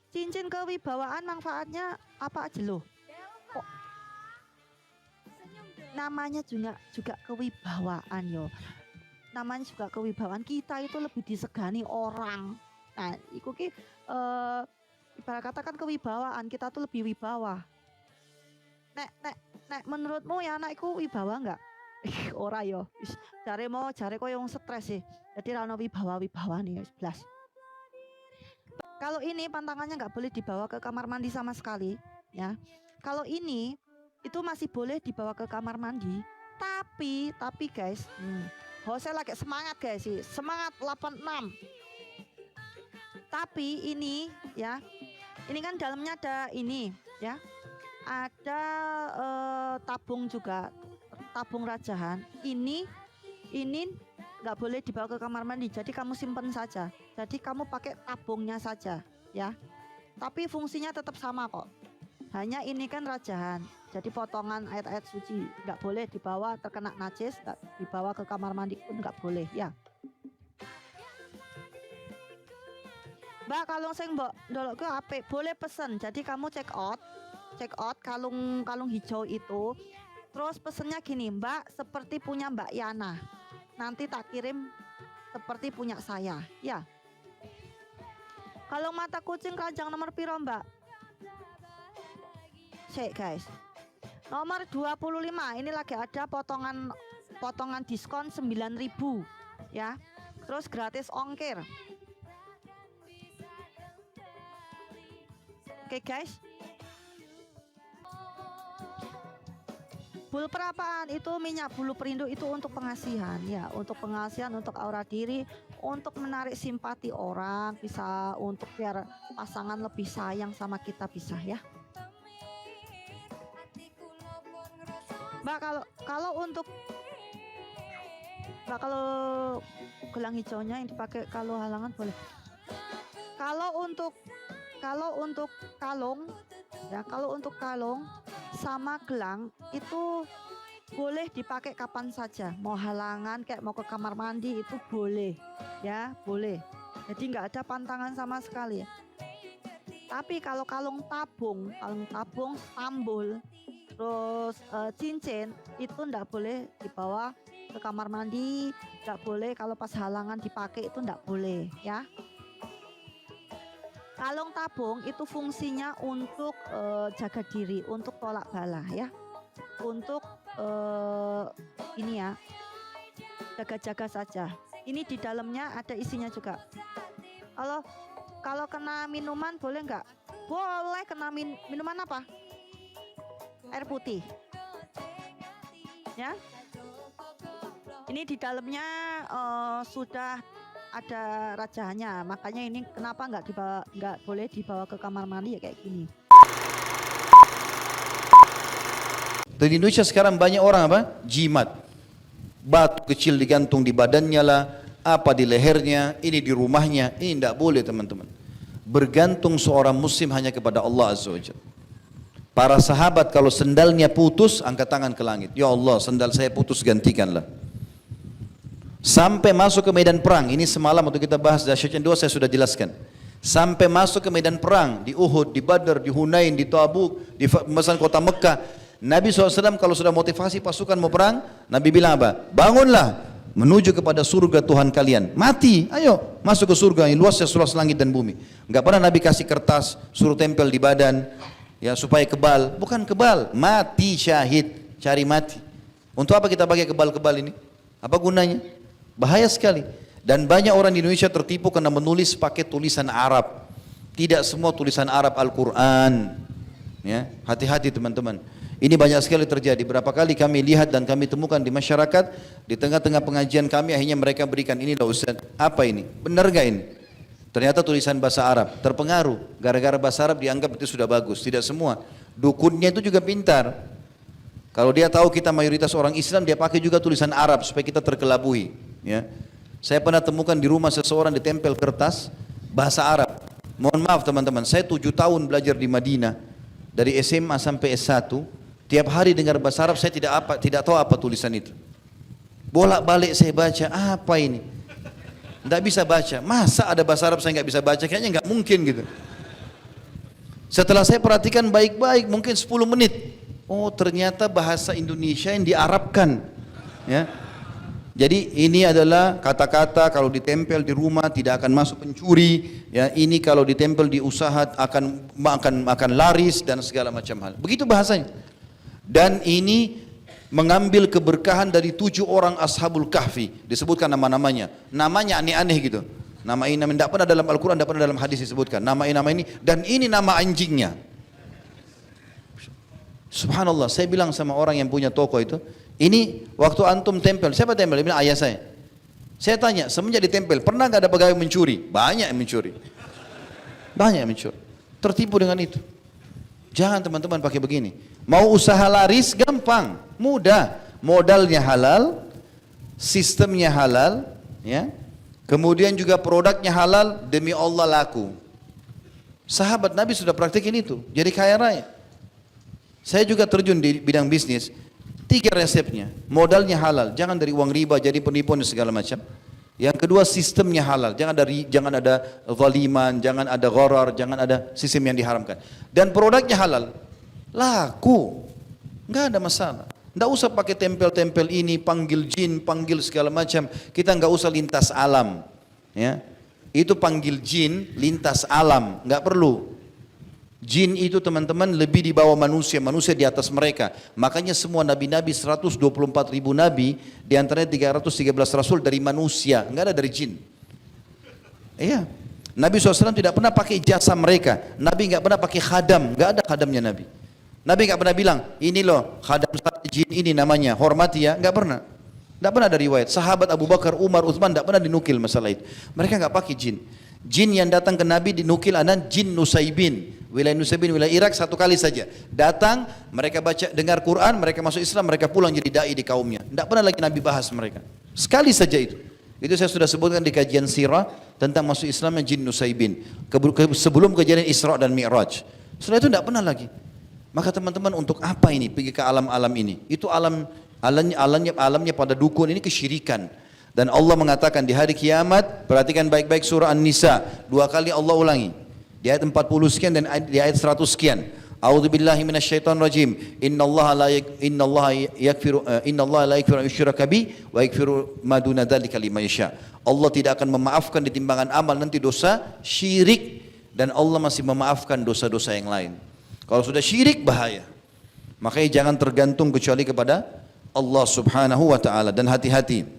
Cincin kewibawaan manfaatnya apa aja loh? Kok namanya juga kewibawaan yo. Namanya juga kewibawaan, kita itu lebih disegani orang. Nah, iku ki eh ibarat katakan kewibawaan, kita tuh lebih wibawa. Nek nek nek menurutmu ya anakku wibawa enggak? Ora yo. Jare kok yang stres sih. Jadi rano wibawa nih belas. Kalau ini pantangannya nggak boleh dibawa ke kamar mandi sama sekali, ya. Kalau ini itu masih boleh dibawa ke kamar mandi, tapi guys, Jose lagi semangat guys sih, semangat 86. Tapi ini ya, ini kan dalamnya ada ini ya, ada tabung juga, tabung rajahan. Ini nggak boleh dibawa ke kamar mandi, jadi kamu simpen saja. Jadi kamu pakai tabungnya saja ya. Tapi fungsinya tetap sama kok. Hanya ini kan rajahan, jadi potongan ayat-ayat suci nggak boleh dibawa, terkena najis, nggak dibawa ke kamar mandi pun nggak boleh ya. Mbak, kalung sing mbok ndolokku apik, boleh pesen. Jadi kamu check out kalung hijau itu. Terus pesennya gini, Mbak, seperti punya Mbak Yana. Nanti tak kirim seperti punya saya, ya. Kalung mata kucing keranjang nomor piro, Mbak? Cek guys. Nomor 25. Ini lagi ada potongan diskon 9.000 ya. Terus gratis ongkir. Oke guys. Bulu perapaan itu minyak bulu perindu itu untuk pengasihan ya, untuk pengasihan, untuk aura diri, untuk menarik simpati orang, bisa untuk biar pasangan lebih sayang sama kita bisa ya. Mbak, kalau gelang hijaunya yang dipakai kalau halangan boleh. Kalau untuk kalung ya, kalau untuk kalung sama gelang itu boleh dipakai kapan saja, mau halangan kayak mau ke kamar mandi itu boleh ya, boleh. Jadi nggak ada pantangan sama sekali ya. Tapi kalau kalung tabung tambul terus cincin itu nggak boleh dibawa ke kamar mandi, nggak boleh kalau pas halangan dipakai itu nggak boleh ya. Kalung tabung itu fungsinya untuk jaga diri, untuk tolak bala ya, untuk ini ya, jaga-jaga saja. Ini di dalamnya ada isinya juga. Kalau kena minuman boleh nggak? Boleh. Kena minuman apa? Air putih ya. Ini di dalamnya sudah ada rajahannya, makanya ini kenapa nggak boleh dibawa ke kamar mandi ya kayak gini. Di Indonesia sekarang banyak orang apa? Jimat. Batu kecil digantung di badannya lah, apa di lehernya, ini di rumahnya. Ini tidak boleh teman-teman. Bergantung seorang muslim hanya kepada Allah Azza wa Jalla. Para sahabat kalau sendalnya putus, angkat tangan ke langit. Ya Allah, sendal saya putus, gantikanlah. Sampai masuk ke medan perang, ini semalam waktu kita bahas dahsyatnya dua saya sudah jelaskan. Sampai masuk ke medan perang, di Uhud, di Badar, di Hunain, di Tabuk, di pembebasan kota Mekah. Nabi SAW kalau sudah motivasi pasukan mau perang, Nabi bilang apa? Bangunlah, menuju kepada surga Tuhan kalian. Mati, ayo masuk ke surga yang luasnya seluas langit dan bumi. Enggak pernah Nabi kasih kertas, suruh tempel di badan, ya supaya kebal. Bukan kebal, mati syahid, cari mati. Untuk apa kita pakai kebal-kebal ini? Apa gunanya? Bahaya sekali. Dan banyak orang di Indonesia tertipu karena menulis pakai tulisan Arab. Tidak semua tulisan Arab Al-Quran. Ya, hati-hati teman-teman. Ini banyak sekali terjadi. Berapa kali kami lihat dan kami temukan di masyarakat, di tengah-tengah pengajian kami akhirnya mereka berikan ini loh Ustaz. Apa ini? Benar gak ini? Ternyata tulisan bahasa Arab. Terpengaruh. Gara-gara bahasa Arab dianggap itu sudah bagus. Tidak semua. Dukunnya itu juga pintar. Kalau dia tahu kita mayoritas orang Islam, dia pakai juga tulisan Arab supaya kita terkelabui. Ya. Saya pernah temukan di rumah seseorang ditempel kertas bahasa Arab. Mohon maaf teman-teman, saya 7 tahun belajar di Madinah dari SMA sampai S1. Tiap hari dengar bahasa Arab, saya tidak tahu apa tulisan itu. Bolak-balik saya baca, apa ini? Tidak bisa baca. Masa ada bahasa Arab saya nggak bisa baca? Kayaknya nggak mungkin gitu. Setelah saya perhatikan baik-baik, mungkin 10 menit. Oh ternyata bahasa Indonesia yang diarabkan. Ya. Jadi ini adalah kata-kata kalau ditempel di rumah tidak akan masuk pencuri. Ya, ini kalau ditempel di usaha akan laris dan segala macam hal. Begitu bahasanya. Dan ini mengambil keberkahan dari 7 orang ashabul kahfi. Disebutkan nama-namanya. Namanya aneh-aneh gitu. Nama ini tidak pernah dalam Al-Quran, tidak pernah dalam hadis disebutkan. Nama ini dan ini nama anjingnya. Subhanallah, saya bilang sama orang yang punya toko itu, ini waktu antum tempel, siapa tempel? Dia bilang ayah saya. Saya tanya, semenjak ditempel, pernah nggak ada pegawai mencuri? Banyak yang mencuri. Banyak yang mencuri. Tertipu dengan itu. Jangan teman-teman pakai begini. Mau usaha laris gampang, mudah. Modalnya halal, sistemnya halal, ya. Kemudian juga produknya halal, demi Allah laku. Sahabat Nabi sudah praktikin itu, jadi kaya raya. Saya juga terjun di bidang bisnis. 3 resepnya, modalnya halal, jangan dari uang riba, jadi penipuan dan segala macam. Yang kedua sistemnya halal, jangan ada zaliman, jangan ada gharar, jangan ada sistem yang diharamkan. Dan produknya halal, laku, nggak ada masalah. Nggak usah pakai tempel-tempel ini, panggil jin, panggil segala macam. Kita nggak usah lintas alam, ya. Itu panggil jin, lintas alam, nggak perlu. Jin itu teman-teman lebih di bawah manusia, manusia di atas mereka. Makanya semua nabi-nabi 124 ribu nabi, diantaranya 313 rasul dari manusia, nggak ada dari jin. Iya, Nabi SAW tidak pernah pakai jasa mereka. Nabi nggak pernah pakai khadam, nggak ada khadamnya Nabi. Nabi nggak pernah bilang, ini loh khadam saya jin ini namanya, hormati ya, nggak pernah. Nggak pernah ada riwayat. Sahabat Abu Bakar, Umar, Uthman nggak pernah dinukil masalah itu. Mereka nggak pakai jin. Jin yang datang ke Nabi dinukil adalah jin Nusaybin. Wilayah Nusaybin, wilayah Irak 1 kali saja. Datang, mereka baca, dengar Quran, mereka masuk Islam, mereka pulang jadi da'i di kaumnya. Tidak pernah lagi Nabi bahas mereka. Sekali saja itu. Itu saya sudah sebutkan di kajian sirah tentang masuk Islamnya jin Nusaybin. Sebelum kejadian Isra dan Mi'raj. Setelah itu tidak pernah lagi. Maka teman-teman untuk apa ini pergi ke alam-alam ini? Itu alamnya pada dukun ini kesyirikan. Dan Allah mengatakan di hari kiamat, perhatikan baik-baik surah An-Nisa, 2 kali Allah ulangi. Di ayat 40 sekian dan di ayat 100 sekian. A'udzubillahi minasyaitonir rajim. Innallaha la yaghfiru an yushraka bi wa yaghfiru ma duna dzalika liman yasha. Allah tidak akan memaafkan di timbangan amal nanti dosa syirik, dan Allah masih memaafkan dosa-dosa yang lain. Kalau sudah syirik bahaya. Makanya jangan tergantung kecuali kepada Allah Subhanahu wa taala, dan hati-hati.